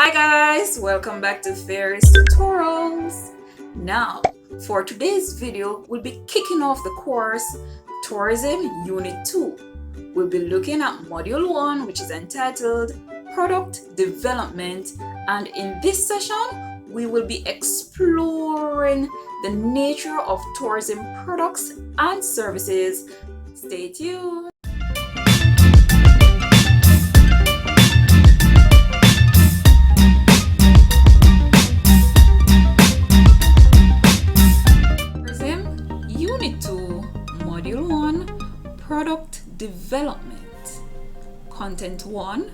Hi guys, welcome back to Fairies Tutorials. Now, for today's video, we'll be kicking off the course Tourism Unit 2. We'll be looking at Module 1, which is entitled Product Development, and in this session, we will be exploring the nature of tourism products and services. Stay tuned. Unit 2, Module 1, Product Development. Content 1,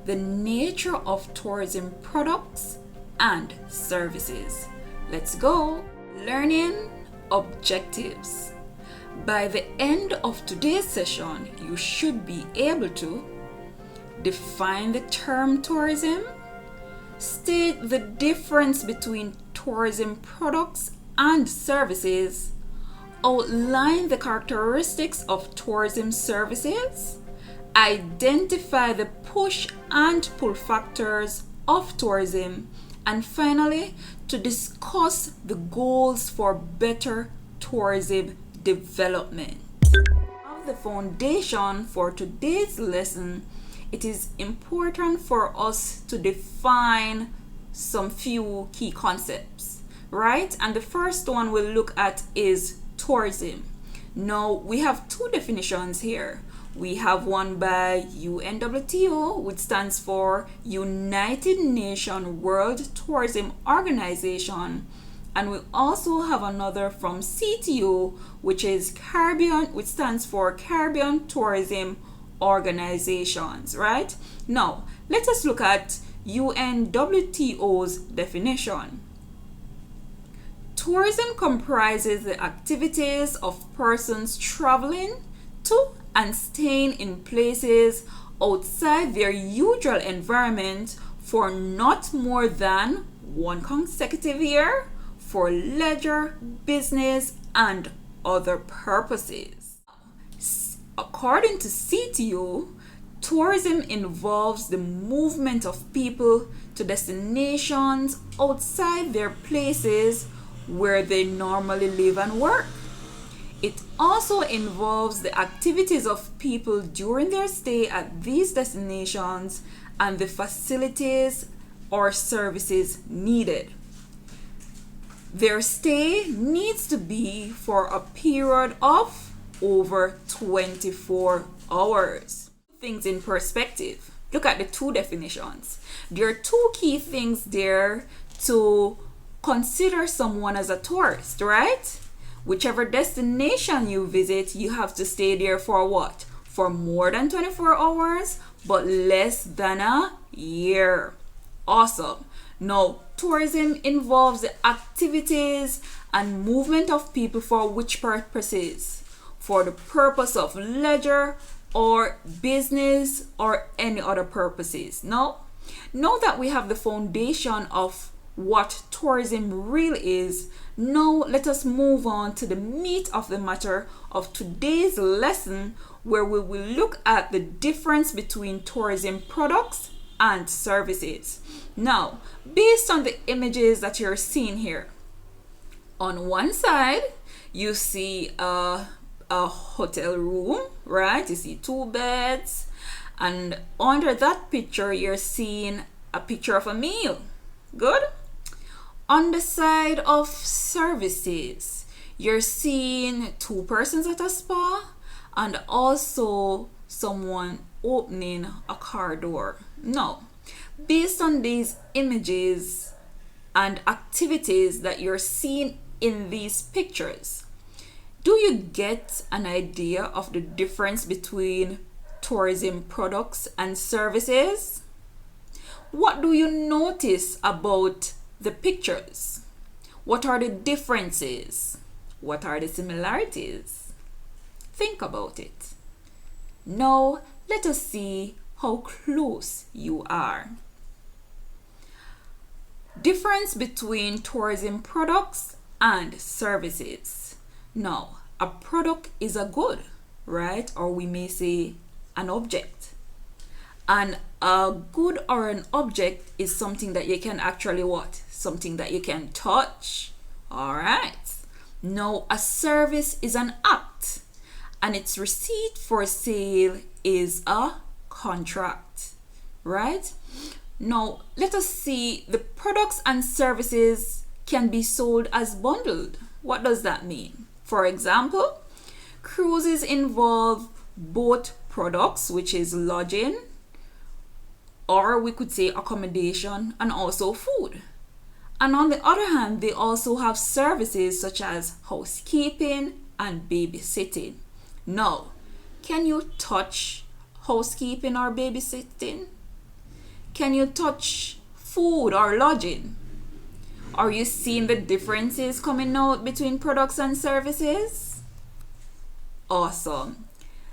the nature of tourism products and services. Let's go. Learning objectives. By the end of today's session, you should be able to define the term tourism, state the difference between tourism products and services, outline the characteristics of tourism services, identify the push and pull factors of tourism, and finally, to discuss the goals for better tourism development. Of the foundation for today's lesson, it is important for us to define some few key concepts, right? And the first one we'll look at is tourism. Now we have two definitions here. We have one by UNWTO, which stands for United Nations World Tourism Organization, and we also have another from CTO, which is Caribbean, which stands for Caribbean Tourism Organizations, right? Now let us look at UNWTO's definition. Tourism comprises the activities of persons traveling to and staying in places outside their usual environment for not more than one consecutive year for leisure, business, and other purposes. According to CTO, tourism involves the movement of people to destinations outside their places where they normally live and work. It also involves the activities of people during their stay at these destinations and the facilities or services needed. Their stay needs to be for a period of over 24 hours. Things in perspective. Look at the two definitions. There are two key things there to consider someone as a tourist, right? Whichever destination you visit, you have to stay there for what? For more than 24 hours, but less than a year. Awesome. Now, tourism involves the activities and movement of people for which purposes? For the purpose of leisure or business or any other purposes. Now that we have the foundation of what tourism really is, now let us move on to the meat of the matter of today's lesson, where we will look at the difference between tourism products and services. Now, based on the images that you're seeing here, on one side you see a hotel room, right? You see two beds, and under that picture you're seeing a picture of a meal. Good. On the side of services, you're seeing two persons at a spa and also someone opening a car door. Now, based on these images and activities that you're seeing in these pictures, do you get an idea of the difference between tourism products and services? What do you notice about the pictures? What are the differences? What are the similarities? Think about it. Now, let us see how close you are. Difference between tourism products and services. Now, a product is a good, right? Or we may say an object. And a good or an object is something that you can actually what? Something that you can touch. All right. Now, a service is an act, and its receipt for sale is a contract, right? Now, let us see, the products and services can be sold as bundled. What does that mean? For example, cruises involve both products, which is lodging, or we could say accommodation, and also food. And on the other hand, they also have services such as housekeeping and babysitting. Now, can you touch housekeeping or babysitting? Can you touch food or lodging? Are you seeing the differences coming out between products and services? Awesome.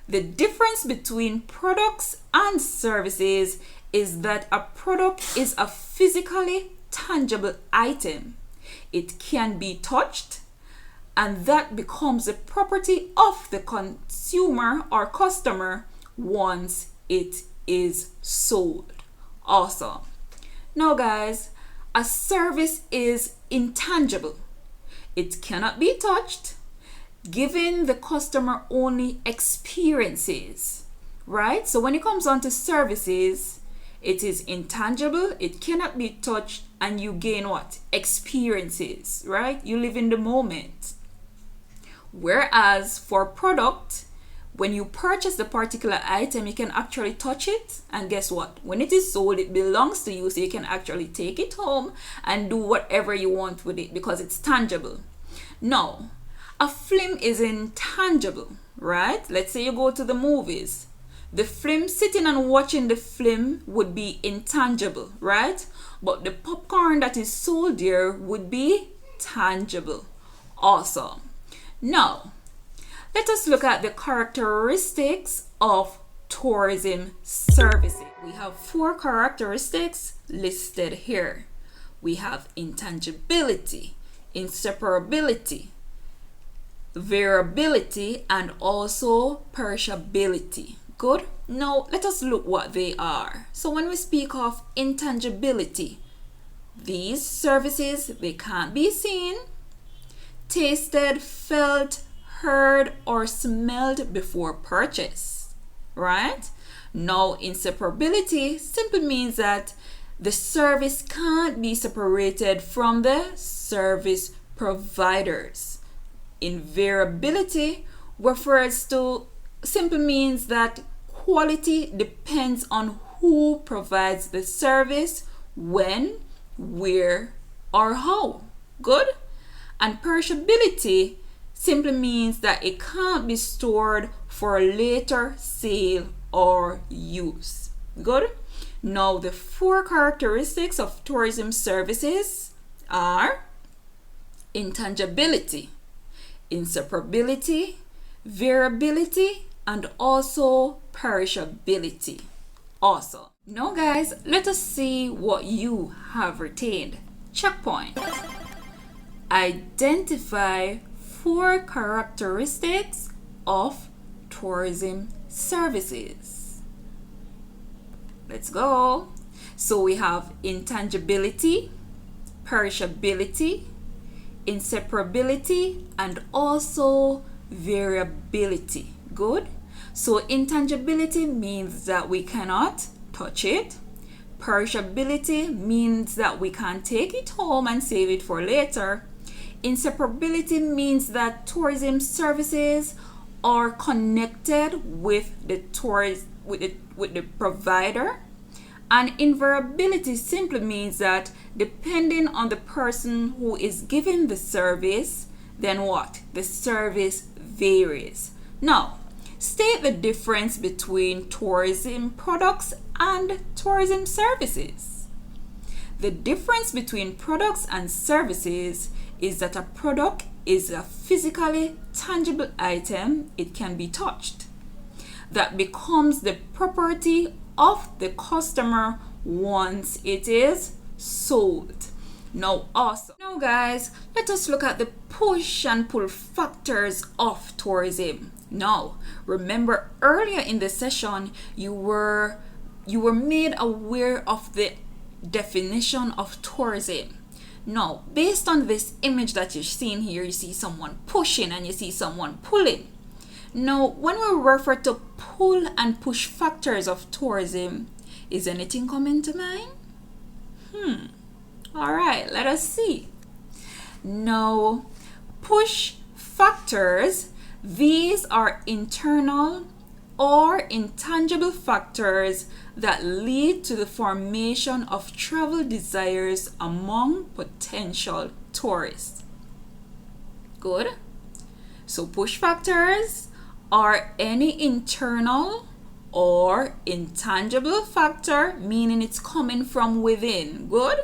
The difference between products and services is that a product is a physically tangible item. It can be touched, and that becomes the property of the consumer or customer once it is sold. Awesome. Now guys, a service is intangible. It cannot be touched, giving the customer only experiences, right? So when it comes on to services, it is intangible, it cannot be touched, and you gain what? Experiences, right? You live in the moment. Whereas for product, when you purchase the particular item, you can actually touch it, and guess what? When it is sold, it belongs to you, so you can actually take it home and do whatever you want with it because it's tangible. Now, a film is intangible, right? Let's say you go to the movies. The film, sitting and watching the film would be intangible, right? But the popcorn that is sold there would be tangible. Awesome. Now, let us look at the characteristics of tourism services. We have 4 characteristics listed here. We have intangibility, inseparability, variability, and also perishability. Good. Now let us look what they are. So when we speak of intangibility, these services, they can't be seen, tasted, felt, heard, or smelled before purchase, right? Now, inseparability simply means that the service can't be separated from the service providers. Invariability refers to, simply means that quality depends on who provides the service, when, where, or how. Good? And perishability simply means that it can't be stored for later sale or use. Good? Now, the 4 characteristics of tourism services are intangibility, inseparability, variability, and also perishability. Awesome. Now guys, let us see what you have retained. Checkpoint. Identify 4 characteristics of tourism services. Let's go. So we have intangibility, perishability, inseparability, and also variability. Good. So intangibility means that we cannot touch it. Perishability means that we can't take it home and save it for later. Inseparability means that tourism services are connected with the tourist, with the provider. And invariability simply means that depending on the person who is giving the service, then what? The service varies. Now, state the difference between tourism products and tourism services. The difference between products and services is that a product is a physically tangible item, it can be touched, that becomes the property of the customer once it is sold. Now awesome. Now guys, let us look at the push and pull factors of tourism. Now remember, earlier in the session you were you were made aware of the definition of tourism. Now, based on this image that you're seeing here, you see someone pushing and you see someone pulling. Now, when we refer to pull and push factors of tourism, is anything coming to mind? All right, let us see. Now, push factors, these are internal or intangible factors that lead to the formation of travel desires among potential tourists. Good. So push factors are any internal or intangible factor, meaning it's coming from within, good,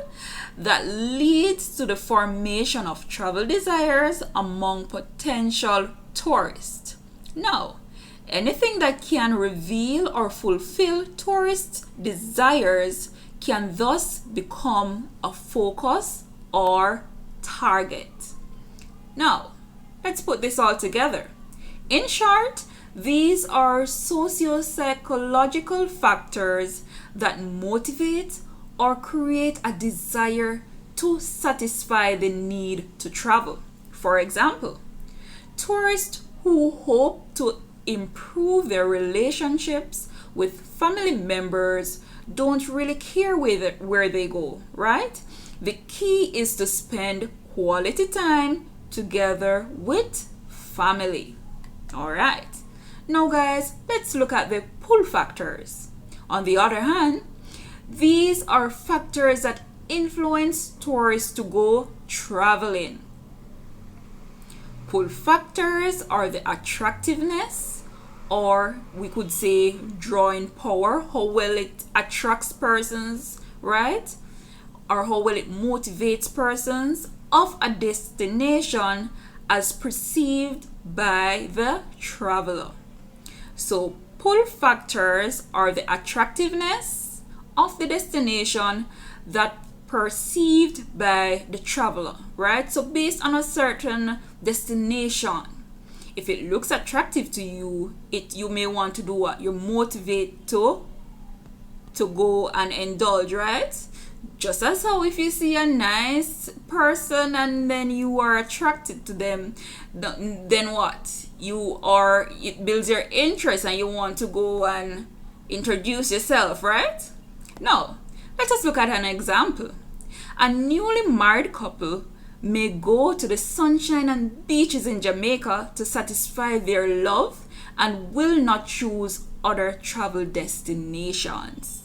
that leads to the formation of travel desires among potential tourists. Now, anything that can reveal or fulfill tourists' desires can thus become a focus or target. Now, let's put this all together. In short, these are sociopsychological factors that motivate or create a desire to satisfy the need to travel. For example, tourists who hope to improve their relationships with family members don't really care where they go, right? The key is to spend quality time together with family. All right. Now guys, let's look at the pull factors. On the other hand, these are factors that influence tourists to go traveling. Pull factors are the attractiveness, or we could say drawing power, how well it attracts persons, right? Or how well it motivates persons of a destination as perceived by the traveler. So pull factors are the attractiveness of the destination that perceived by the traveler, right? So based on a certain destination, if it looks attractive to you, you may want to do what? You're motivated to go and indulge, right? Just as how if you see a nice person and then you are attracted to them, then what? It builds your interest and you want to go and introduce yourself, right? Now, let us look at an example. A newly married couple may go to the sunshine and beaches in Jamaica to satisfy their love and will not choose other travel destinations.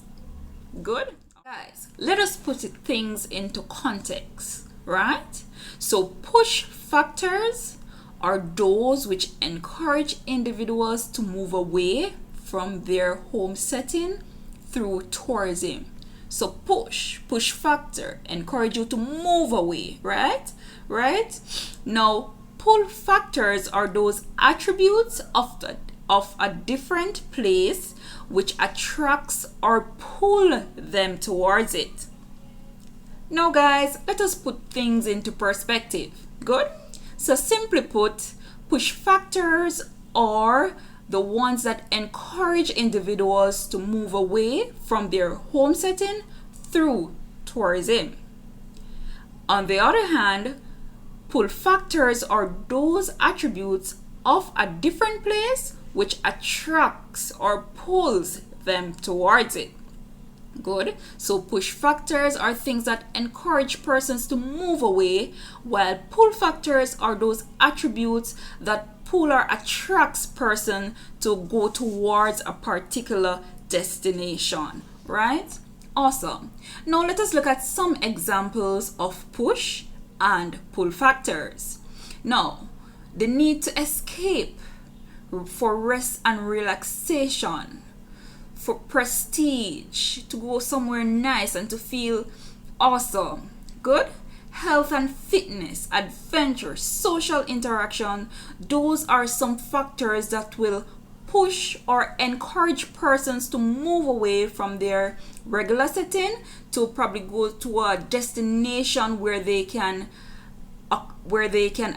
Good? Guys, let us put things into context, right? So push factors are those which encourage individuals to move away from their home setting through tourism. So push factor, encourage you to move away, right? Now, pull factors are those attributes of a different place which attracts or pull them towards it. Now guys, let us put things into perspective. Good? So simply put, push factors are the ones that encourage individuals to move away from their home setting through tourism. On the other hand, pull factors are those attributes of a different place which attracts or pulls them towards it. Good. So push factors are things that encourage persons to move away, while pull factors are those attributes that pull or attracts person to go towards a particular destination, right? Awesome. Now let us look at some examples of push and pull factors. Now, the need to escape, for rest and relaxation, for prestige, to go somewhere nice and to feel awesome. Good. Health and fitness, adventure, social interaction, those are some factors that will push or encourage persons to move away from their regular setting to probably go to a destination where they can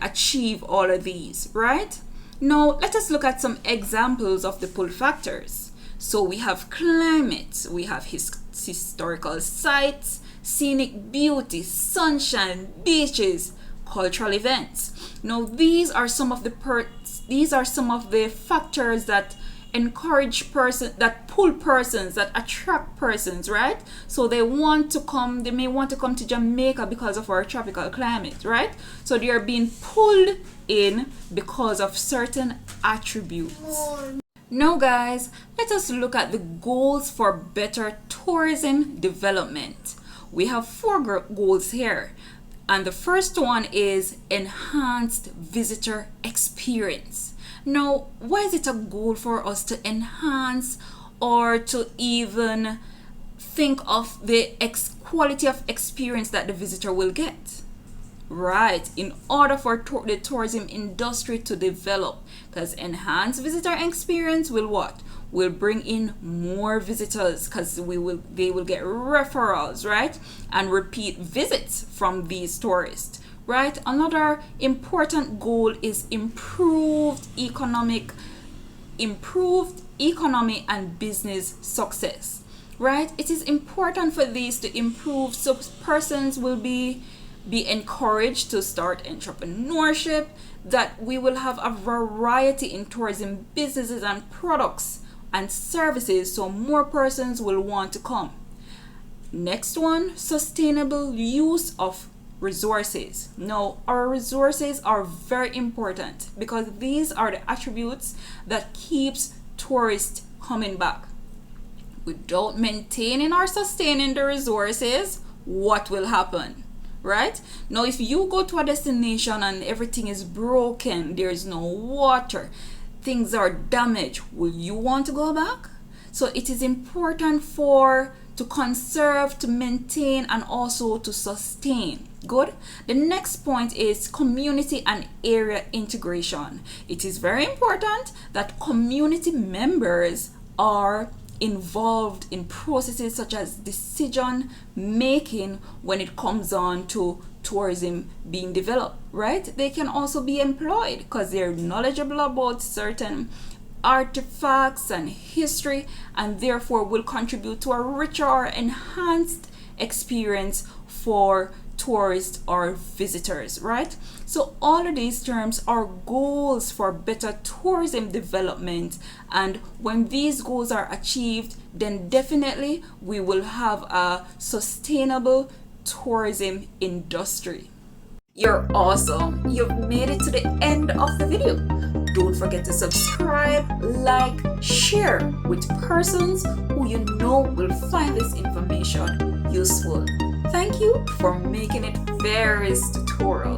achieve all of these, right? Now, let us look at some examples of the pull factors. So we have climate, we have historical sites, scenic beauty, sunshine, beaches, cultural events. Now these are some of the factors that encourage persons, that pull persons, that attract persons, right? So they may want to come to Jamaica because of our tropical climate, right? So they are being pulled in because of certain attributes. Now guys, let us look at the goals for better tourism development. We have 4 goals here, and the first one is enhanced visitor experience. Now, why is it a goal for us to enhance or to even think of the quality of experience that the visitor will get? Right, in order for the tourism industry to develop, because enhanced visitor experience will what? Will bring in more visitors, because they will get referrals, right? And repeat visits from these tourists. Right? Another important goal is improved economy and business success. Right? It is important for these to improve, so persons will be encouraged to start entrepreneurship, that we will have a variety in tourism businesses and products and services, so more persons will want to come. Next one, sustainable use of resources. Now, our resources are very important because these are the attributes that keeps tourists coming back. Without maintaining or sustaining the resources, what will happen? Right? Now, if you go to a destination and everything is broken, there's no water, things are damaged, will you want to go back? So it is important to conserve, to maintain, and also to sustain. Good. The next point is community and area integration. It is very important that community members are involved in processes such as decision making when it comes on to tourism being developed, right? They can also be employed because they're knowledgeable about certain artifacts and history, and therefore will contribute to a richer or enhanced experience for tourists or visitors, right? So all of these terms are goals for better tourism development, and when these goals are achieved, then definitely we will have a sustainable tourism industry. You're awesome. You've made it to the end of the video. Don't forget to subscribe, like, share with persons who you know will find this information useful. Thank you for making it very tutorial.